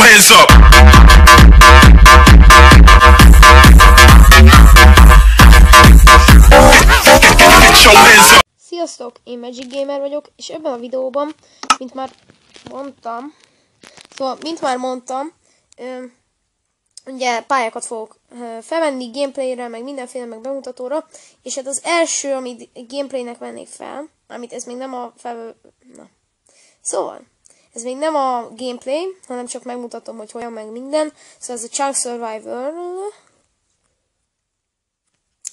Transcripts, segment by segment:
hands up. Get your hands up. Sziasztok, én Magic Gamer vagyok, és ebben a videóban, mint már mondtam, ugye pályákat fogok felvenni gameplayre, meg mindenféle, meg bemutatóra, és hát az első, amit gameplaynek vennék fel, amit ez még nem a Szóval, ez még nem a gameplay, hanem csak megmutatom, hogy hogyan, meg minden. Szóval ez a Chunk Survivor.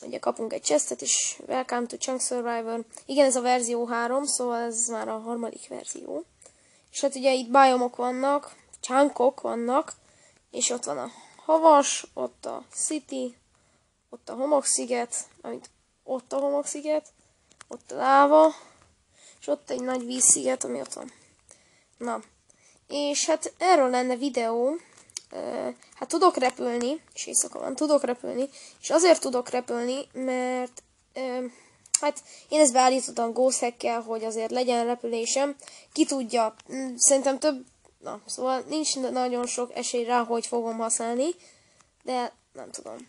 Ugye kapunk egy chestet, és Welcome to Chunk Survivor. Igen, ez a verzió 3, szóval ez már a harmadik verzió. És hát ugye itt biomok vannak, chunkok vannak, és ott van a havas, ott a city, ott a homoksziget, ott a homoksziget, ott a láva, és ott egy nagy vízsziget, ami ott van. Na, és hát erről lenne videó. Hát tudok repülni, és éjszaka van, tudok repülni, és azért tudok repülni, mert hát én ezt beállítottam Ghost Hackkel, hogy azért legyen repülésem. Ki tudja, szerintem szóval nincs nagyon sok esély rá, hogy fogom használni, de nem tudom.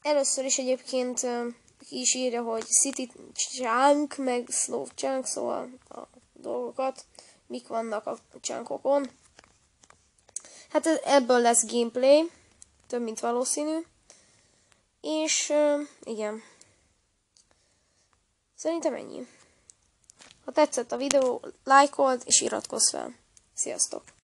Először is egyébként ki is írja, hogy City Chunk, meg Slow Chunk, szóval a dolgokat, mik vannak a chunkokon. Hát ebből lesz gameplay, több mint valószínű. És igen. Szerintem ennyi. Ha tetszett a videó, lájkold és iratkozz fel. Sziasztok!